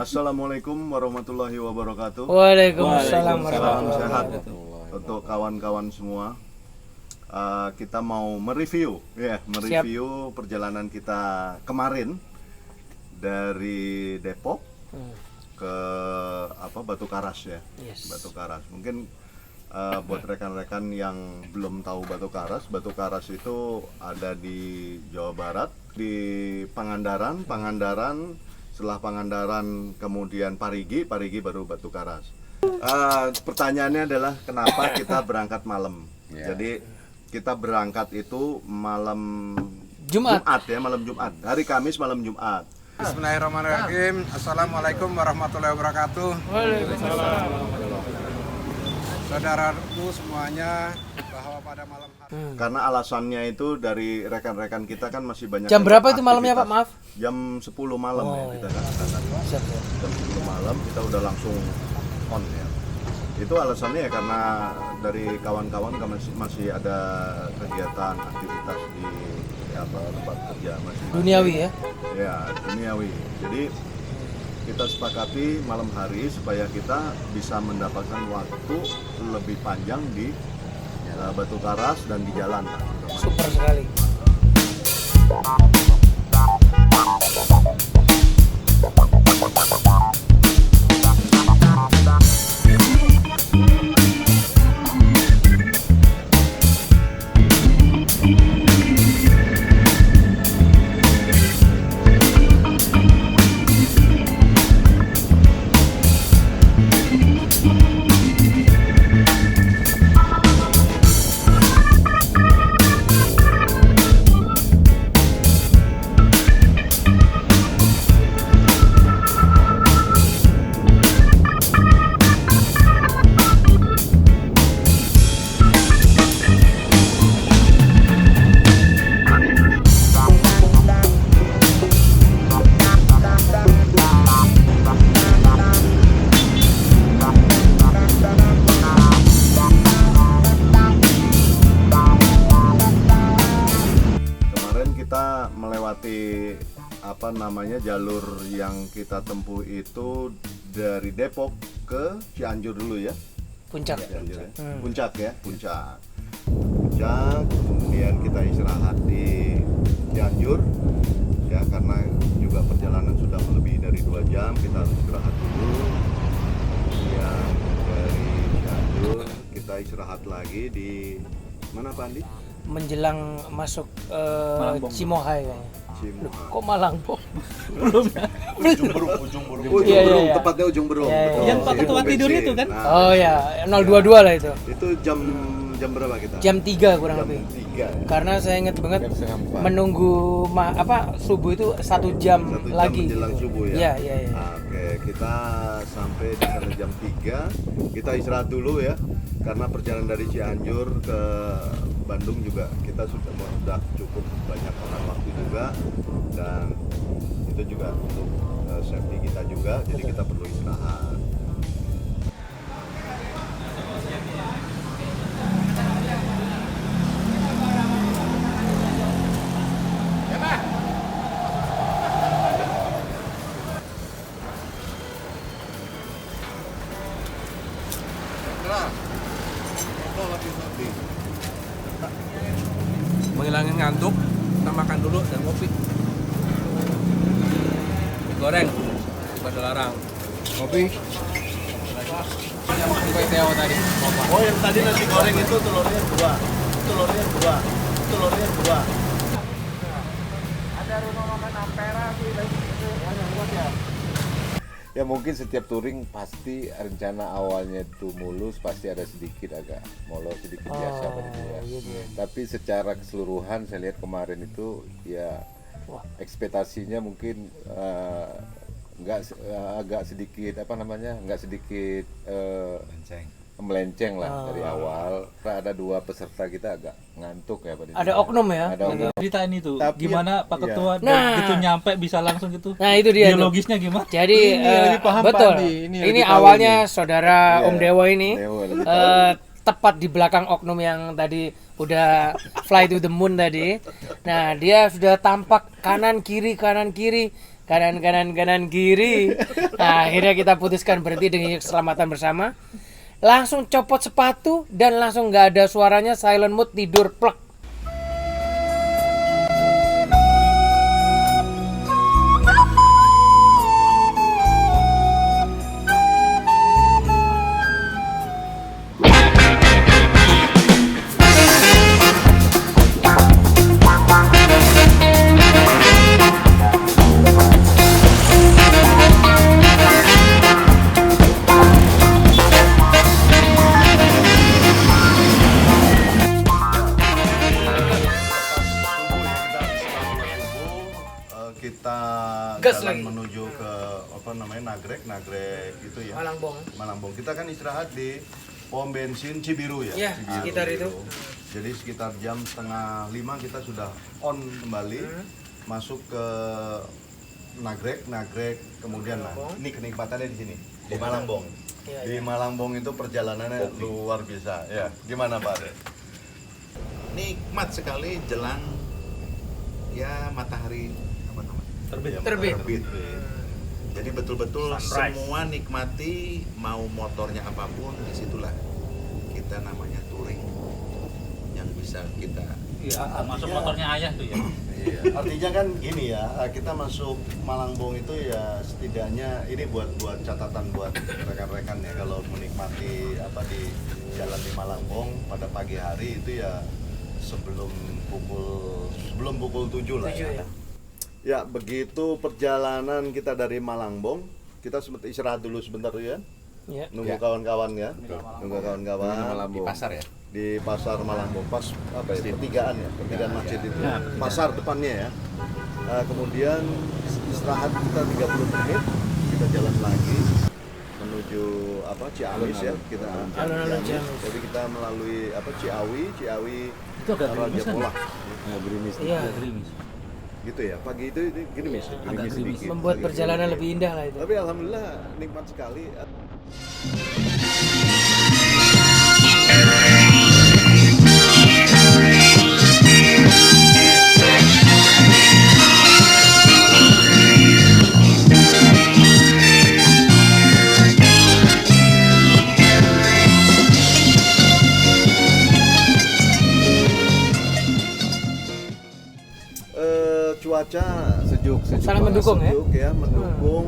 Assalamualaikum warahmatullahi wabarakatuh. Waalaikumsalam Salam warahmatullahi sehat wabarakatuh. untuk kawan-kawan semua. Kita mau mereview perjalanan kita kemarin dari Depok ke Batu Karas ya. Yes. Batu Karas. Mungkin buat rekan-rekan yang belum tahu Batu Karas itu ada di Jawa Barat, di Pangandaran, setelah Pangandaran kemudian Parigi baru Batu Karas. Pertanyaannya adalah kenapa kita berangkat malam? Jadi kita berangkat itu malam Jumat, hari Kamis malam Jumat. Bismillahirrahmanirrahim. Assalamualaikum warahmatullahi wabarakatuh. Waalaikumsalam. Saudaraku semuanya, bahwa pada malam hari Karena alasannya itu dari rekan-rekan kita kan masih banyak. Jam berapa itu malamnya, Pak? Maaf. Jam 10 malam ya kita kan. Siap, siap. Jam 10 malam kita udah langsung on ya. Itu alasannya ya karena dari kawan-kawan masih ada kegiatan aktivitas di tempat kerja masih Duniawi ya. Ya, duniawi. Jadi kita sepakati malam hari supaya kita bisa mendapatkan waktu lebih panjang di Batu Karas dan di jalan. Super sekali. Kita melewati jalur yang kita tempuh itu dari Depok ke Cianjur dulu ya. Puncak. Cianjur ya. Puncak. Kemudian kita istirahat di Cianjur ya, karena juga perjalanan sudah lebih dari 2 jam, kita harus istirahat dulu. Kemudian dari Cianjur kita istirahat lagi di mana Pak Andi? Menjelang masuk Cimohai kayaknya. Loh, kok Malangbong? Ujung Berung, Iya. tepatnya Ujung Berung. Iya, Betul. iya. Yang Pak Ketua tidur itu kan? Oh ya, 022 lah itu. Itu jam berapa kita? Jam 3 kurang lebih. 3. Karena saya ingat banget menunggu subuh itu 1 jam lagi. Menjelang subuh ya. Iya. Oke, kita sampai di sana jam 3. Kita istirahat dulu ya. Karena perjalanan dari Cianjur ke Bandung juga kita sudah cukup banyak makan waktu juga, dan itu juga untuk safety kita juga, jadi kita perlu istirahat. Menghilangin ngantuk, kita makan dulu dan ngopi. Mie goreng di Padalarang. Ngopi. Yang sampai Teo tadi. Oh, yang tadi nasi goreng itu telurnya dua. ada rumah makan Ampera sih, yang buat ya. Ya mungkin setiap touring pasti rencana awalnya itu mulus, pasti ada sedikit agak molor, sedikit biasa pada dia. Tapi secara keseluruhan saya lihat kemarin itu ya ekspektasinya mungkin agak sedikit melenceng lah dari awal. Karena ada 2 peserta kita agak ngantuk ya pada Ada oknum ya. Ada oknum. Ceritain itu, Tapi gimana Pak Ketua Nah. gitu nyampe bisa langsung gitu. Nah, itu dia. Biologisnya gimana? Jadi Ini lebih paham, betul. Pak Andi. Ini Ini lebih tahu awalnya ini. saudara Iya. Om Dewa ini Dewa lebih tahu. tepat di belakang oknum yang tadi udah fly to the moon tadi. Nah, dia sudah tampak kanan kiri kanan kiri. Nah, akhirnya kita putuskan berhenti demi keselamatan bersama. Langsung copot sepatu dan langsung nggak ada suaranya, silent mode, tidur plek. Kita Gas jalan lagi. menuju ke apa namanya Nagrek itu ya. Malangbong. Kita kan istirahat di pom bensin Cibiru ya. Ya, Cibiru. sekitar itu. Jadi sekitar jam 4:30 kita sudah on kembali masuk ke Nagrek, kemudian nah, ini kenikmatannya di sini di Malangbong. Iya, Di Malangbong itu perjalanannya luar biasa. Ya, gimana Pak Ade? Nikmat sekali jelang ya matahari apa namanya Terbit. jadi betul-betul semua nikmati, mau motornya apapun, disitulah kita namanya touring yang bisa kita Masuk motornya ayah tuh ya. Iya. Artinya kan gini ya, kita masuk Malangbong itu ya setidaknya ini buat catatan buat rekan-rekan ya, kalau menikmati apa di jalan di Malangbong pada pagi hari itu ya sebelum pukul 7 lah ya. Ya, begitu perjalanan kita dari Malangbong, kita sempat istirahat dulu sebentar ya. Ya. Nunggu Ya. kawan-kawan ya. Nunggu kawan-kawan di pasar ya. di pasar Malangbong, pas apa ya, pertigaan masjid itu, pasar depannya ya. Kemudian istirahat kita 30 menit, kita jalan lagi menuju apa Ciamis ya, kita Alun-alun Ciamis. jadi kita melalui apa Ciawi Itu agak Raja gerimis kan? Polah Gerimis. Iya. Agak gerimis. gitu ya, pagi itu gerimis agak gerimis. sedikit. Membuat Agak perjalanan gerimis. lebih indah lah itu. Tapi alhamdulillah nikmat sekali. Cuaca Sejuk. Sangat mendukung ya. sejuk ya, mendukung,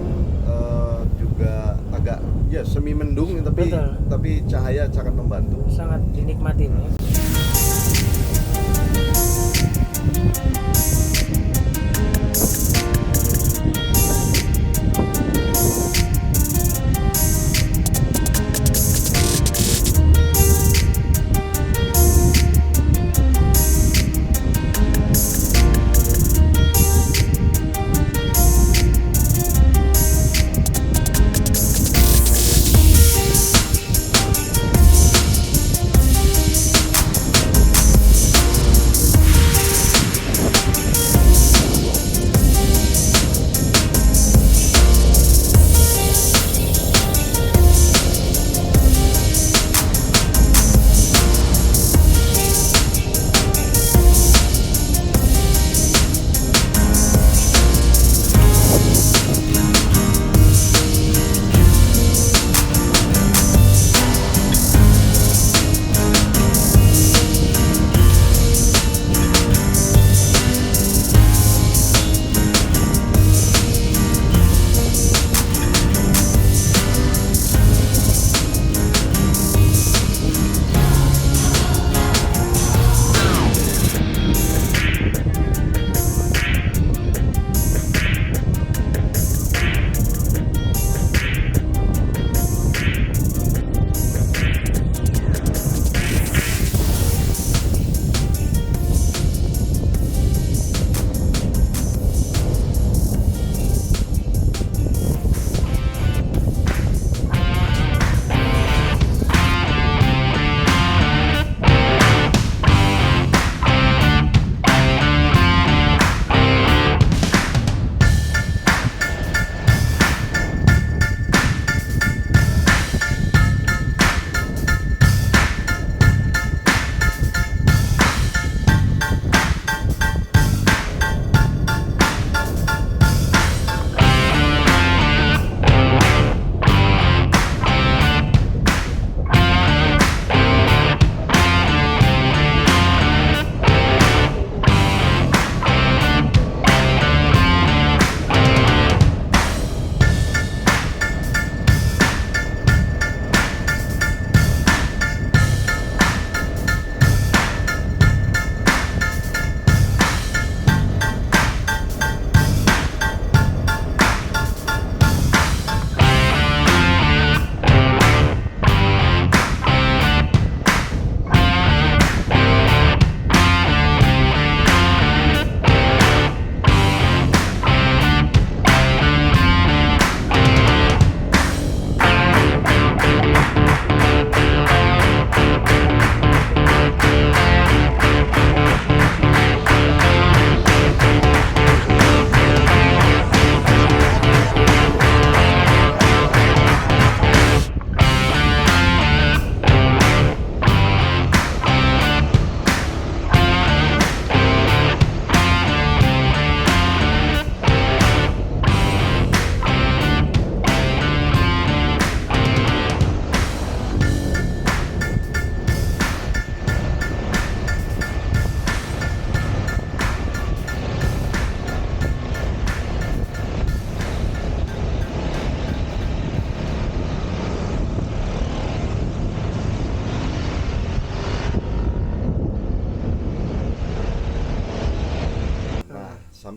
juga agak ya semi mendung tapi Betul. cahaya sangat membantu. Sangat dinikmatin ya.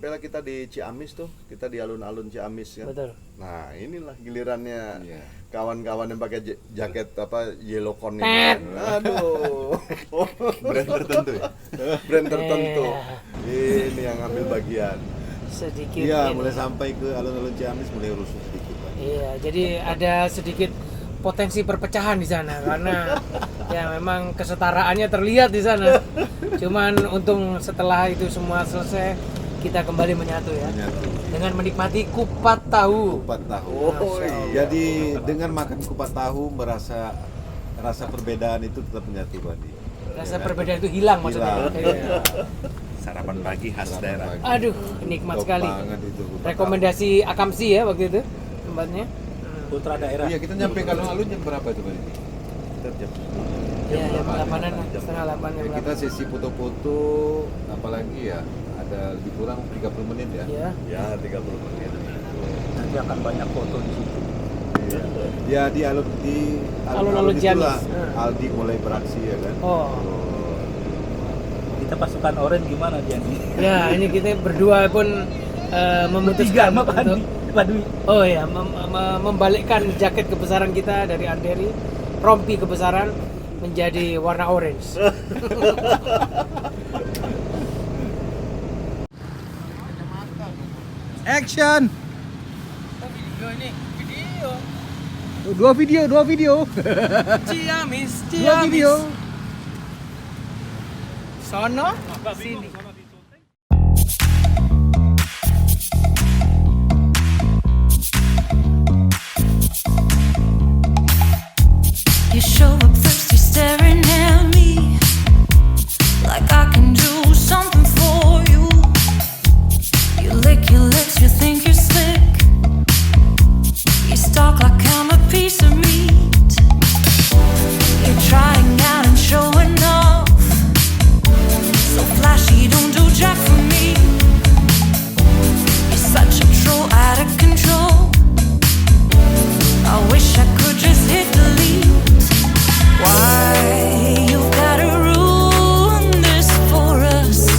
sampailah kita di Ciamis tuh, kita di alun-alun Ciamis kan. Betul. Nah inilah gilirannya Iya. kawan-kawan yang pakai jaket apa yellow corn ini. Tet. Aduh, brand tertentu ya, brand tertentu. Ini yang ambil bagian. Sedikit. Iya, ini. mulai sampai ke alun-alun Ciamis mulai rusuh sedikit Pak. Iya, jadi ada sedikit potensi perpecahan di sana karena ya memang kesetaraannya terlihat di sana. Cuman untung setelah itu semua selesai kita kembali menyatu ya. Menyatu. Dengan menikmati kupat tahu. Kupat tahu. Oh, iya. Jadi dengan makan kupat tahu merasa rasa perbedaan itu tetap menyatu Bandi. Rasa perbedaan itu hilang maksudnya. Hilang. Iya. Sarapan pagi khas Sarapan daerah. pagi. Aduh, nikmat Top sekali. banget itu kupat Rekomendasi Akamsi ya waktu itu tempatnya. Putra tahu. daerah. Iya, kita nyampe ke alun-alun jam berapa itu Bandi? Kita jam Iya, jam 8-an, setengah 8 jam Ya, kita 8. sesi foto-foto apalagi ya ada lebih kurang 30 menit ya. Iya. Ya 30 menit. Nanti akan banyak foto di situ. Ya di Alun-alun itulah Ciamis. Aldi mulai beraksi ya kan. Oh. Kita pasukan oranye gimana dia nih? Ya, ini kita berdua pun memutuskan sama untuk Badui. oh ya membalikkan jaket kebesaran kita dari Arderi, rompi kebesaran menjadi warna orange. Action. Video ini video. Dua video. Ciamis, Dua video. Sono, sini. You show up thirsty, staring at me like I can do something for you. You lick your lips, you think you're slick. You stalk like I'm a piece of meat. You're trying out and showing off, so flashy, don't do jack for me. You're such a troll, out of control. I wish I could just hit delete. Why you gotta ruin this for us?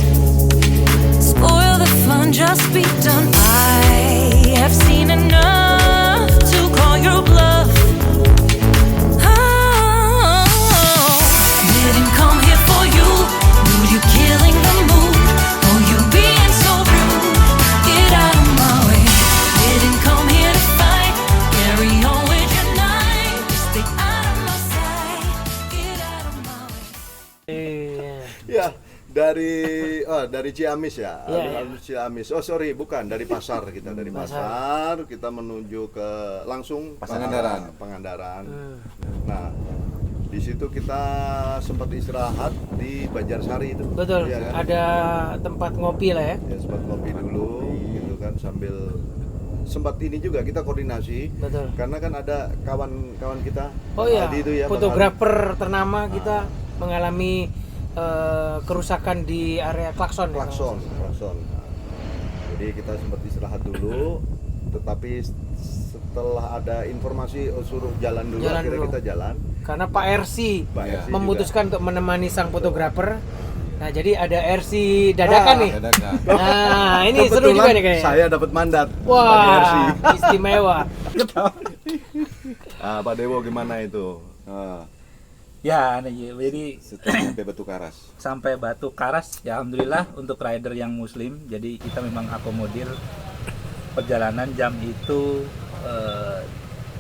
Spoil the fun, just be done. I have seen enough to call your bluff. Oh, didn't come here for you. Dude, you're killing the mood. Oh, you being so rude. Get out of my way. Didn't come here to fight. Carry on with your night. Stay out of my sight. Get out of my way. Iya. Ya dari Ciamis ya, Iya, alun-alun Ciamis. Oh sorry, bukan dari pasar kita, dari pasar kita menuju ke langsung Pangandaran. Pangandaran. Nah di situ kita sempat istirahat di Banjarsari itu. Betul. Iya kan? Ada tempat ngopi lah ya. Ya sempat ngopi dulu, gitu kan sambil sempat ini juga kita koordinasi. Betul. Karena kan ada kawan-kawan kita. Oh iya, Aldi itu ya, Bang fotografer ternama kita mengalami kerusakan di area klakson. ya, klakson. Nah, jadi kita sempat istirahat dulu, tetapi setelah ada informasi suruh jalan dulu, Jalan akhirnya dulu. kita jalan. Karena Pak RC Pak RC memutuskan untuk menemani sang fotografer. Nah, jadi ada RC dadakan nih. Dadakan. Nah, ini seru Kebetulan juga nih kayaknya. saya dapat mandat. Pak RC. Wah, istimewa. Pak Dewo gimana itu? Ya, nih, jadi Setelah sampai Batu Karas. sampai Batu Karas, ya alhamdulillah untuk rider yang muslim, jadi kita memang akomodir perjalanan jam itu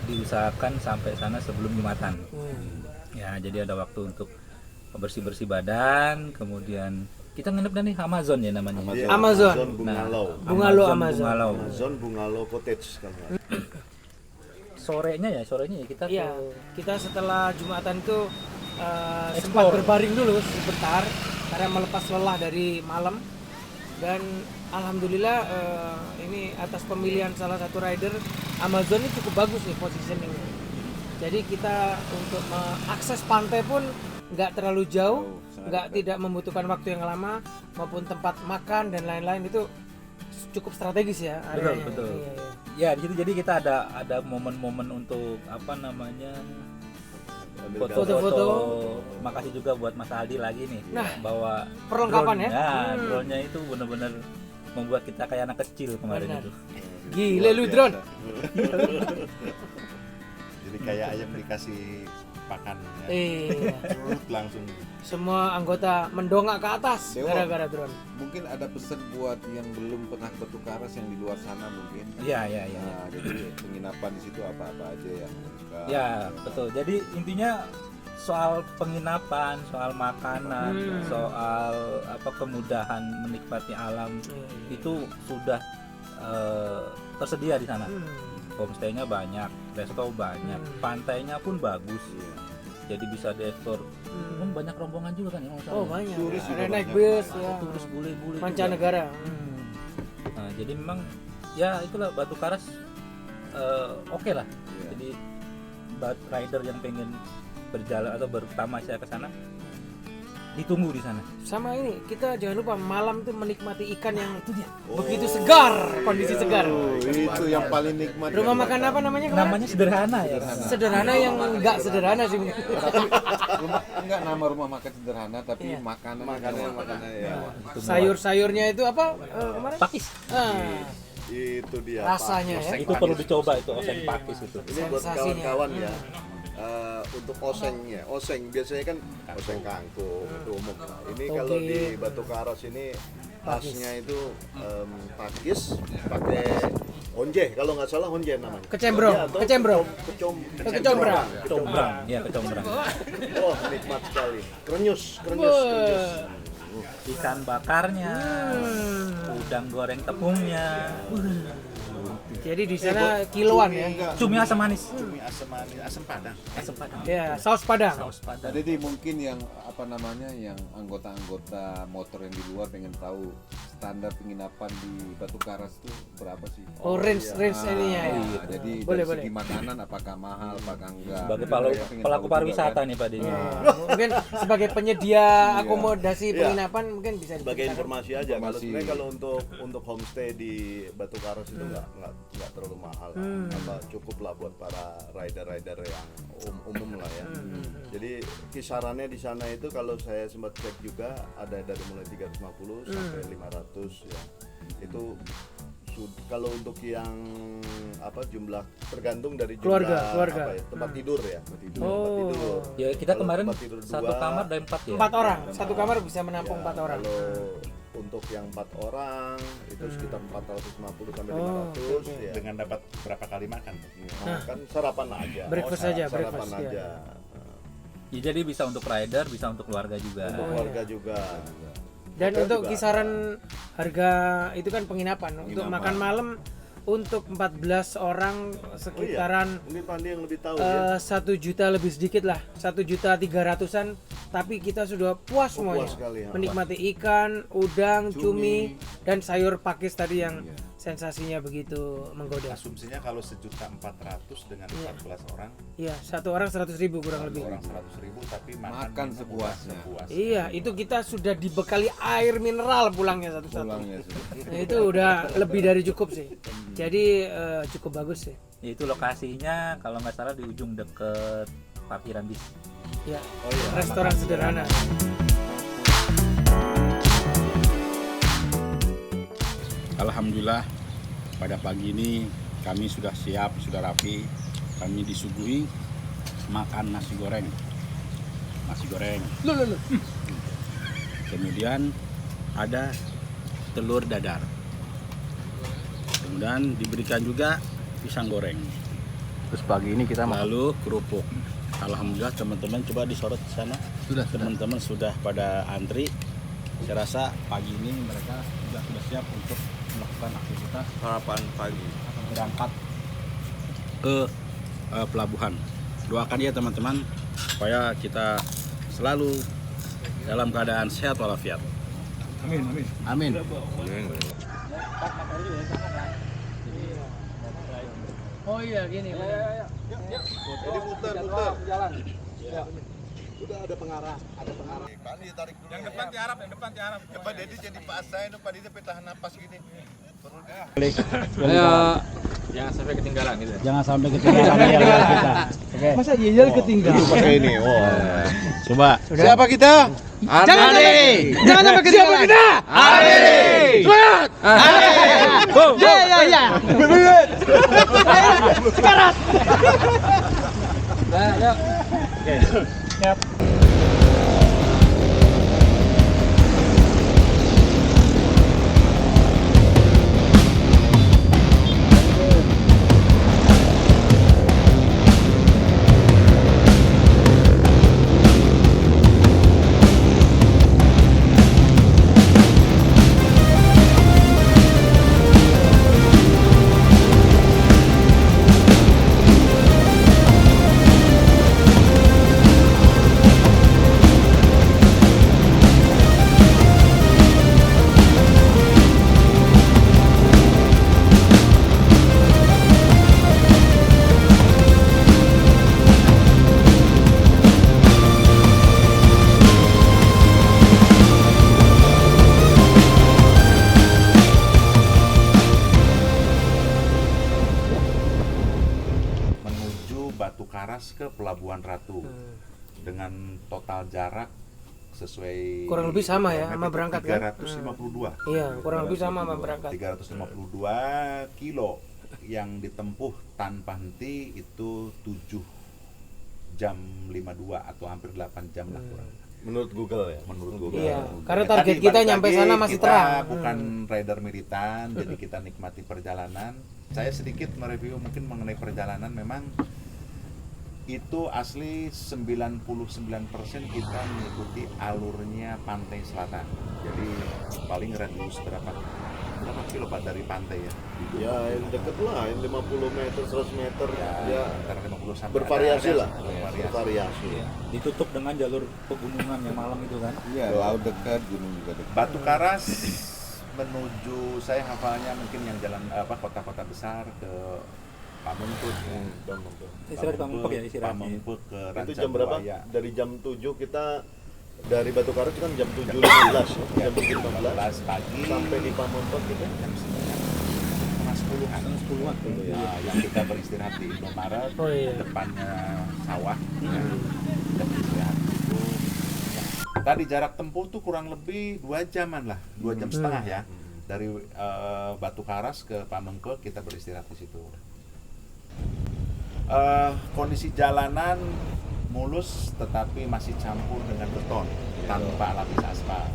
diusahakan sampai sana sebelum Jumatan. Ya, jadi ada waktu untuk bersih-bersih badan, kemudian kita nginep nih Amazon ya namanya. Iya, Amazon. Bungalow. Bungalow Amazon. Bungalow. Amazon Bungalow Cottage kalau nggak salah. Sorenya ya kita Iya, kita setelah Jumatan itu sempat Explore. berbaring dulu sebentar karena melepas lelah dari malam, dan alhamdulillah ini atas pemilihan salah satu rider Amazon ini cukup bagus nih positioningnya. Jadi kita untuk mengakses pantai pun nggak terlalu jauh, nggak tidak membutuhkan waktu yang lama, maupun tempat makan dan lain-lain itu cukup strategis ya areanya. Betul. Iya, iya. Ya di situ jadi kita ada momen-momen untuk apa namanya foto-foto. Makasih juga buat Mas Aldi lagi nih Nah, bawa perlengkapan drone. ya. Drone-nya itu benar-benar membuat kita kayak anak kecil kemarin Benar. itu. Gile lu drone. Jadi kayak ayam dikasih pakan ya. Iya. Langsung Semua anggota mendongak ke atas Dewa. gara-gara drone. Mungkin ada pesan buat yang belum pernah ke Batu Karas yang di luar sana mungkin. Iya. Nah, jadi penginapan di situ apa-apa aja yang suka. Ya, betul. Jadi intinya soal penginapan, soal makanan, soal kemudahan menikmati alam itu sudah tersedia di sana. Homestay-nya banyak, resto banyak, pantainya pun bagus. Jadi bisa diekspor. Banyak rombongan juga kan yang mau sana. Oh banyak. Turis juga Ada naik banyak. bus ya. Turis bule-bule juga. Mancanegara. Nah, jadi memang ya itulah Batu Karas oke lah. Jadi rider yang pengen berjalan atau bertamasya ke sana ditunggu di sana. Sama ini kita jangan lupa malam itu menikmati ikan yang itu dia. Begitu segar, kondisi segar. Itu yang paling nikmat. Rumah makan apa namanya kemarin? Namanya sederhana ya. Sederhana yang enggak sederhana sih. Enggak nama rumah makan sederhana tapi Iya. makanannya ya. Sayur-sayurnya itu apa kemarin? Pakis. Itu dia. Rasanya ya. Itu perlu dicoba itu oseng pakis itu. Ini buat Sensasinya. kawan-kawan ya. Untuk osengnya, oseng biasanya kan oseng kangkung itu umum. Ini kalau di Batu Karas ini khasnya itu pakis pakai honje, kalau nggak salah honje namanya. Kecembrong, Honje atau kecembrong. kecombrang. Kecombrang, ya kecombrang. Wah, nikmat sekali. Krenyus. Ikan bakarnya, udang goreng tepungnya, Jadi di sana kiloan ya. cumi asam manis, cumi asam manis, asam padang. asam padang. Ya, saus padang. Nah, jadi mungkin yang yang anggota-anggota motor yang di luar pengen tahu standar penginapan di Batu Karas itu berapa sih? Oh, range ininya ya. Jadi Boleh, dari boleh. segi makanan apakah mahal, apakah enggak? Sebagai Mereka pengen pelaku tahu pariwisata juga, kan? nih Pak Denny. Mungkin sebagai penyedia akomodasi penginapan mungkin bisa Sebagai diceritakan. informasi aja, kalau Informasi. sebenarnya kalau untuk homestay di Batu Karas itu nggak terlalu mahal, cukup lah buat para rider yang umum lah ya. Jadi kisarannya di sana itu kalau saya sempat cek juga ada dari mulai 350 sampai 500 ya. Itu kalau untuk yang jumlah tergantung dari jumlah Keluarga. tempat tidur ya. Oh. Tempat tidur. Ya kita Kalau kemarin tempat tidur satu dua, kamar ada 4 ya. 4 orang, satu kamar bisa menampung 4 orang. Kalau untuk yang 4 orang itu sekitar 450 sampai 500 ya. Dengan dapat berapa kali makan? Kan sarapan aja. Breakfast aja, sarapan breakfast, aja. Ya, jadi bisa untuk rider, bisa untuk keluarga juga. Untuk keluarga juga. Dan Hotel untuk juga kisaran harga itu kan penginapan. Untuk makan malam untuk 14 orang sekitaran Mungkin Pandi yang lebih tahu ya. 1 juta lebih sedikit lah, 1.300.000-an, tapi kita sudah puas semuanya. Puas sekali, ya. Menikmati ikan, udang, cumi, dan sayur pakis tadi yang sensasinya begitu menggoda. Asumsinya kalau 1.400.000 dengan 14 orang, Iya, satu orang 100.000 kurang lebih. orang 100.000 tapi Makan minum sepuasnya. Iya, itu kita sudah dibekali air mineral pulangnya satu-satu. Pulangnya sih. Nah, itu udah lebih dari cukup sih. Jadi cukup bagus sih. Ya, itu lokasinya kalau nggak salah di ujung deket parkiran bis. Ya, restoran sederhana. Alhamdulillah pada pagi ini kami sudah siap, sudah rapi. Kami disuguhi makan nasi goreng. Kemudian ada telur dadar. Kemudian diberikan juga pisang goreng. Terus pagi ini kita Lalu kerupuk. Alhamdulillah teman-teman coba disorot di sana. Teman-teman sudah pada antri. Saya rasa pagi ini mereka sudah siap untuk melakukan aktivitas Sarapan pagi. akan berangkat ke pelabuhan. Doakan ya teman-teman supaya kita selalu dalam keadaan sehat walafiat. Amin. Oh iya, gini. Jadi muter. Jalan. Udah ada pengarah. Pandi tarik dulu. yang depan tiarap. Coba Dedi jadi paksa itu Pandi sampai tahan napas gini. jangan sampai ketinggalan gitu. Jangan sampai ketinggalan ya kita. Oke. Masa iya ketinggalan? Itu pakai ini. Coba. Siapa kita? Jangan sampai ketinggalan. Siapa kita? Menuju Batu Karas ke Pelabuhan Ratu dengan total jarak sesuai Kurang lebih sama ya, sama berangkat kan? 352. Iya, kurang lebih sama sama berangkat. 352 kilo yang ditempuh tanpa henti itu 7 jam 52 atau hampir 8 jam lah kurang. Menurut Google ya. Menurut Google. Iya, karena target kita balik nyampe lagi, sana masih kita terang. bukan rider militan, jadi kita nikmati perjalanan. Saya sedikit mereview mungkin mengenai perjalanan. Memang itu asli 99% kita mengikuti alurnya pantai selatan. Jadi paling radius berapa kilo Pak dari pantai ya? Ya, yang deket lah, yang 50 meter, 100 meter. Ya, Antara 50 sampai bervariasi ada- lah. Bervariasi. Ditutup dengan jalur pegunungan yang malam itu kan. Iya, laut dekat, gunung juga dekat. Batu Karas menuju, saya hafalnya mungkin yang jalan kota-kota besar ke Pamengpeuk, Istirahat Pamengpeuk ya istirahatnya. Pamengpeuk ke Itu Ranca jam berapa? Buaya. Dari jam 7 kita dari Batu Karas kan jam 7.15 ya. Jam 7.15 pagi sampai di Pamengpeuk kita jam 10-an. Ya, yang kita beristirahat di Indomaret, Oh, iya. depannya sawah. Ya. Kita beristirahat itu. Tadi jarak tempuh tuh kurang lebih 2 jaman lah, 2 jam setengah ya. Dari Batu Karas ke Pamengpeuk kita beristirahat di situ. Kondisi jalanan mulus tetapi masih campur dengan beton tanpa lapis aspal.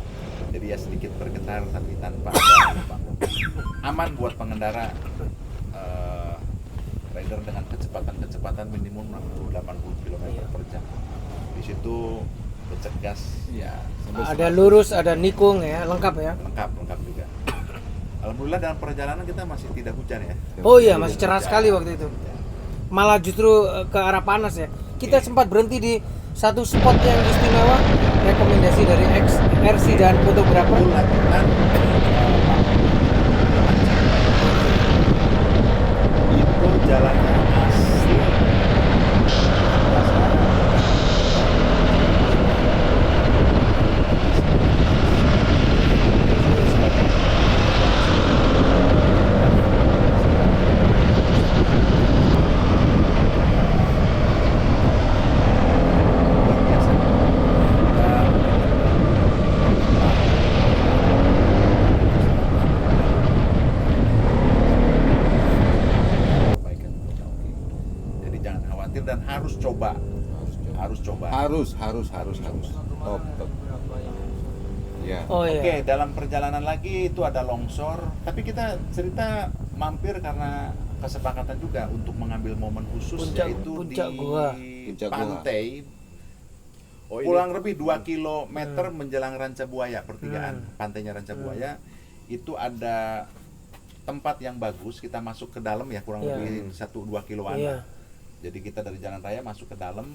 Jadi ya sedikit bergetar tapi tanpa ada lubang. Aman buat pengendara. Rider dengan kecepatan minimum 60-80 km per jam. Di situ becek gas ya Ada lurus, ada nikung ya, lengkap ya. lengkap juga. Alhamdulillah dalam perjalanan kita masih tidak hujan ya. Oh iya, masih cerah sekali waktu itu. Malah justru ke arah panas ya. Kita sempat berhenti di satu spot yang istimewa, rekomendasi dari RC dan fotografer. Lanjutan itu jalannya asli. Jadi jangan khawatir dan harus coba. Harus. Top. Ya. Oh iya. Oke, dalam perjalanan lagi itu ada longsor, tapi kita cerita mampir karena kesepakatan juga untuk mengambil momen khusus yaitu Puncak di Gua. Puncak Gua. pantai. Oh, ini Kurang lebih 2 km menjelang Ranca Buaya, pertigaan pantainya Ranca Buaya. Itu ada tempat yang bagus, kita masuk ke dalam ya kurang Iya. lebih 1-2 kiloan. Iya. Jadi kita dari jalan raya masuk ke dalam.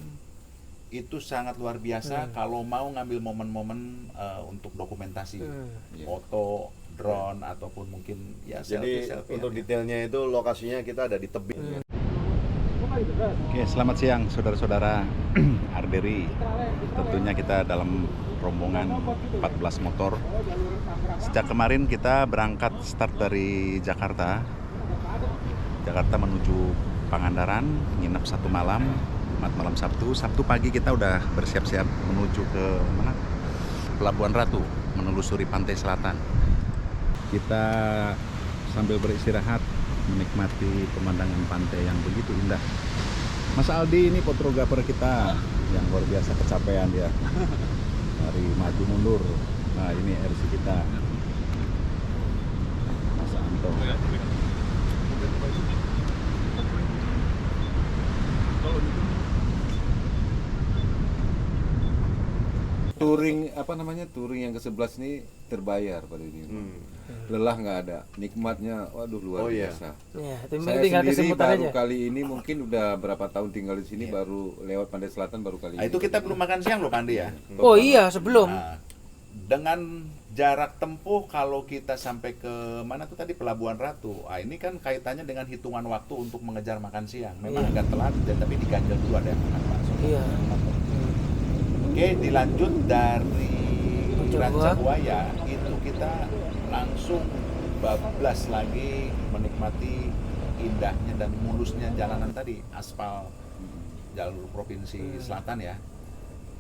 Itu sangat luar biasa kalau mau ngambil momen-momen untuk dokumentasi, foto, drone ataupun mungkin ya Jadi selfie. untuk detailnya itu lokasinya kita ada di tebing. Oke, selamat siang saudara-saudara Arderi. Tentunya kita dalam rombongan 14 motor. Sejak kemarin kita berangkat start dari Jakarta menuju Pangandaran, nginep 1 malam, malam Sabtu pagi kita udah bersiap-siap menuju ke mana? Pelabuhan Ratu, menelusuri pantai selatan. kita sambil beristirahat menikmati pemandangan pantai yang begitu indah. Mas Aldi ini fotografer kita yang luar biasa kecapean ya. Dari maju mundur. Nah, ini RC kita. Mas Anto. Touring yang ke-11 ini terbayar pada ini. Lelah nggak ada, nikmatnya waduh luar biasa. Ya, itu Saya tinggal sendiri kesemutan baru aja. kali ini mungkin udah berapa tahun tinggal di sini, baru lewat Pantai Selatan baru kali Nah, ini. itu kita belum makan siang loh Pandi ya. Oh iya, sebelum. Nah, dengan jarak tempuh kalau kita sampai ke mana tuh tadi Pelabuhan Ratu. Ah, ini kan kaitannya dengan hitungan waktu untuk mengejar makan siang. Memang agak telat tapi diganjel dulu ada yang makan bakso. Iya. Oke, dilanjut dari Ranca Rancabuaya itu kita langsung bablas lagi menikmati indahnya dan mulusnya jalanan tadi, aspal jalur provinsi selatan ya.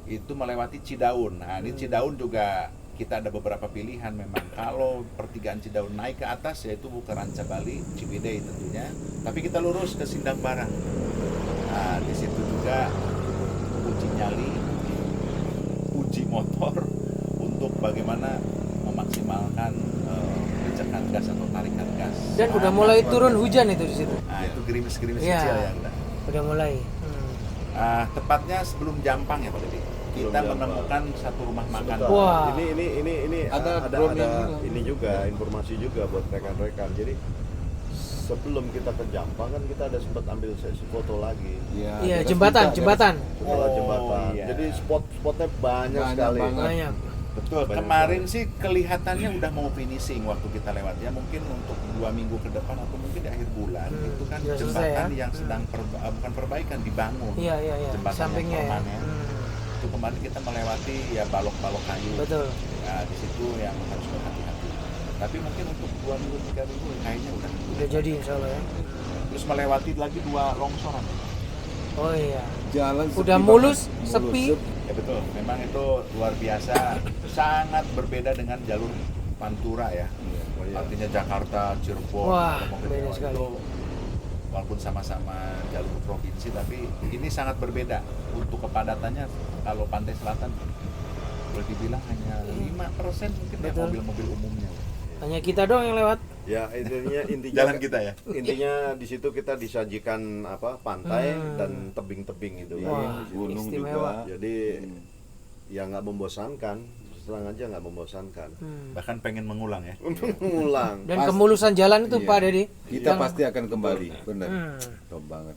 Itu melewati Cidaun. Nah, ini Cidaun juga kita ada beberapa pilihan memang. Kalau pertigaan Cidaun naik ke atas yaitu ke Ranca Bali, Ciwidey tentunya. Tapi kita lurus ke Sindang Barang. Nah, di situ juga uji nyali, uji motor untuk bagaimana memaksimalkan gencatan gas atau tarikan gas. Dan udah mulai turun hujan itu di situ. Nah, itu gerimis-gerimis Iya. kecil ya Udah mulai. tepatnya sebelum Jampang ya Pak Dede. Kita menemukan satu rumah makan. Wah. Ini Ada ada drone yang juga. ini juga informasi juga buat rekan-rekan. Jadi sebelum kita ke Jampang kan kita ada sempat ambil sesi foto lagi. Iya, jembatan. Setelah Oh, jembatan. iya. Jadi spotnya banyak sekali. Banyak. Betul. Banyak Kemarin sih kelihatannya udah mau finishing waktu kita lewat ya. Mungkin untuk 2 minggu ke depan atau mungkin di akhir bulan itu kan sudah selesai jembatan ya. yang sedang bukan perbaikan, dibangun. Iya. Jembatan Sampingnya yang ya. permanen. Itu kemarin kita melewati ya balok-balok kayu. Betul. Nah, di situ yang harus berhati-hati. Tapi mungkin untuk 2 minggu 3 minggu kayaknya Udah jadi insya Allah ya. Terus melewati lagi 2 longsoran. Oh iya. Jalan sepi Udah banget. mulus, sepi. Ya betul, memang itu luar biasa, sangat berbeda dengan jalur Pantura ya. Artinya Jakarta, Cirebon, Wah, Romo beda Gede sekali. itu walaupun sama-sama jalur provinsi tapi ini sangat berbeda. Untuk kepadatannya kalau Pantai Selatan boleh dibilang hanya 5% mungkin ya Betul. mobil-mobil umumnya. Hanya kita doang yang lewat. Ya intinya Jalan kita ya. Intinya di situ kita disajikan pantai dan tebing-tebing itu Wah, gunung istimewa. juga. Jadi ya nggak membosankan, terang aja nggak membosankan. Bahkan pengen mengulang ya. Ngulang. Dan kemulusan jalan itu Iya. Pak Dedi. Kita pasti akan kembali, benar. Top banget.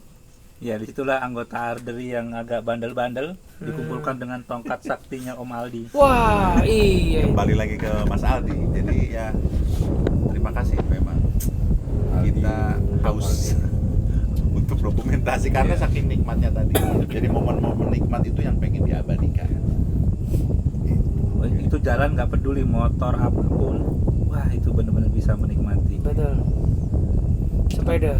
Ya, disitulah anggota Arderi yang agak bandel-bandel dikumpulkan dengan tongkat saktinya Om Aldi. Wah, iya. Kembali lagi ke Mas Aldi. Jadi ya terima kasih memang kita haus untuk dokumentasi karena saking nikmatnya tadi. Jadi momen-momen nikmat itu yang pengen diabadikan. Itu jalan nggak peduli motor apapun, wah itu benar-benar bisa menikmati. Betul. Sepeda.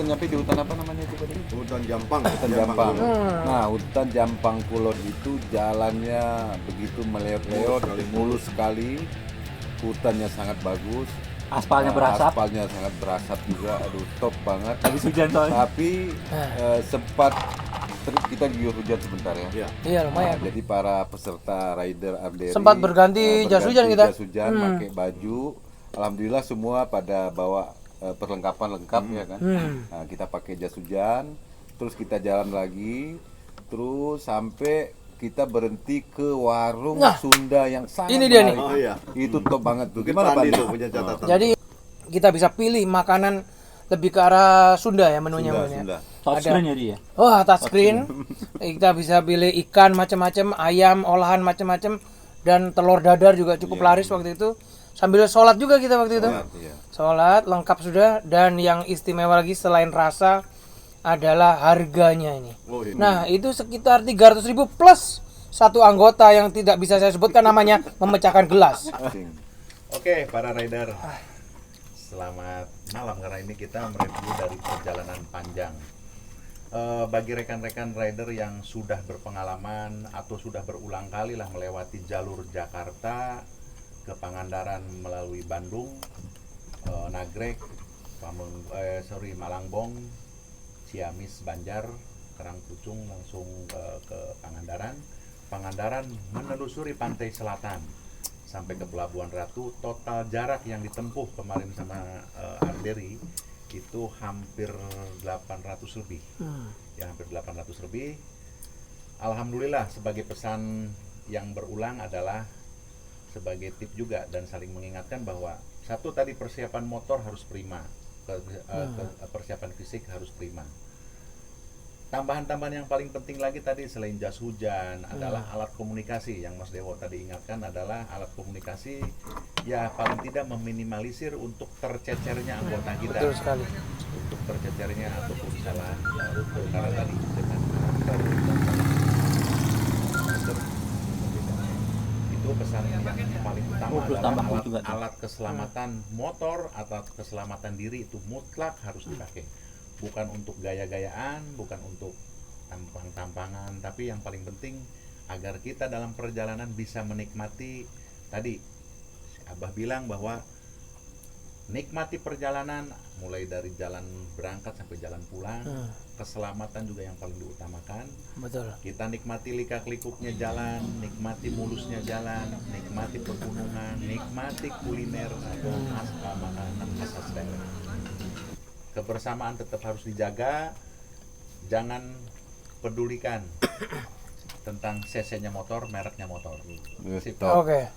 nyampe di hutan apa namanya itu tadi? Hutan Jampang. Hutan Jampang. Nah, hutan Jampang Kulon itu jalannya begitu meleot-leot, mulus sekali. Hutannya sangat bagus. Aspalnya berasap. Aspalnya sangat berasap juga. Aduh, top banget. Habis hujan soalnya. Tapi sempat kita diguyur hujan sebentar ya. Iya, lumayan. Nah, jadi para peserta rider Arderi Sempat berganti jas hujan kita. Jas hujan, pakai baju. Alhamdulillah semua pada bawa perlengkapan lengkap ya kan. Nah, kita pakai jas hujan, terus kita jalan lagi, terus sampai kita berhenti ke warung Sunda yang sangat ini dia nih. Oh iya. Itu top banget tuh. Gimana Gimana Pak? itu punya catatan? Jadi kita bisa pilih makanan lebih ke arah Sunda ya menunya. Sunda. Touchscreen ya dia. Oh, touchscreen. Kita bisa pilih ikan macam-macam, ayam olahan macam-macam, dan telur dadar juga cukup laris waktu itu. Sambil sholat juga kita waktu itu. Sholat lengkap sudah, dan yang istimewa lagi selain rasa adalah harganya ini. Nah, itu sekitar 300.000 plus satu anggota yang tidak bisa saya sebutkan namanya memecahkan gelas. Oke, para rider, selamat malam karena ini kita mereview dari perjalanan panjang. Bagi rekan-rekan rider yang sudah berpengalaman atau sudah berulang kali lah melewati jalur Jakarta ke Pangandaran melalui Bandung, Nagrek, Malangbong, Ciamis, Banjar, Karangpucung langsung ke Pangandaran. Pangandaran menelusuri pantai selatan sampai ke Pelabuhan Ratu. Total jarak yang ditempuh kemarin sama Arderi itu hampir 800 lebih. Ya, hampir 800 lebih. Alhamdulillah, sebagai pesan yang berulang adalah sebagai tip juga dan saling mengingatkan bahwa satu tadi persiapan motor harus prima, persiapan fisik harus prima. Tambahan-tambahan yang paling penting lagi tadi selain jas hujan adalah alat komunikasi yang Mas Dewo tadi ingatkan adalah alat komunikasi ya paling tidak meminimalisir untuk tercecernya anggota kita. Betul sekali. Untuk tercecernya ataupun salah rute karena tadi dengan itu pesan yang paling utama adalah alat keselamatan motor atau keselamatan diri itu mutlak harus dipakai. Bukan untuk gaya-gayaan, bukan untuk tampang-tampangan, tapi yang paling penting agar kita dalam perjalanan bisa menikmati tadi Abah bilang bahwa nikmati perjalanan mulai dari jalan berangkat sampai jalan pulang, keselamatan juga yang paling diutamakan. Betul. Kita nikmati likak-likuknya jalan, nikmati mulusnya jalan, nikmati pegunungan, nikmati kuliner atau makanan khas daerah. Kebersamaan tetap harus dijaga, jangan pedulikan tentang cc-nya motor, mereknya motor. Oke.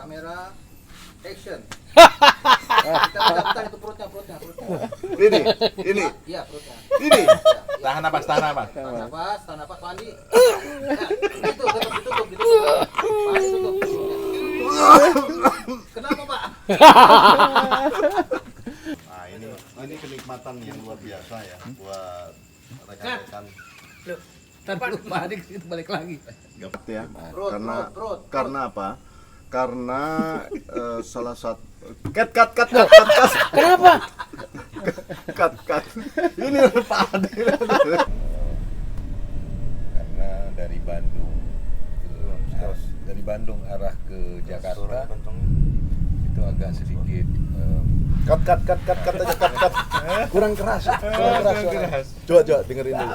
kamera, action. Kita bentar itu perutnya. Ini. Iya, perutnya. Ini. Tahan napas, tahan napas. Tahan napas, Pak Andi. Itu ditutup. Pak Andi tutup. Kenapa, Pak? Nah, ini kenikmatan yang luar biasa ya buat rekan-rekan. Loh, Pak Andi itu balik lagi. Ya, Perut. karena apa? Karena salah satu cut. kenapa? Cut. Ini Pak Ade. Karena dari Bandung arah ke Jakarta itu agak sedikit Cut aja. Kurang keras. Coba dengerin dulu.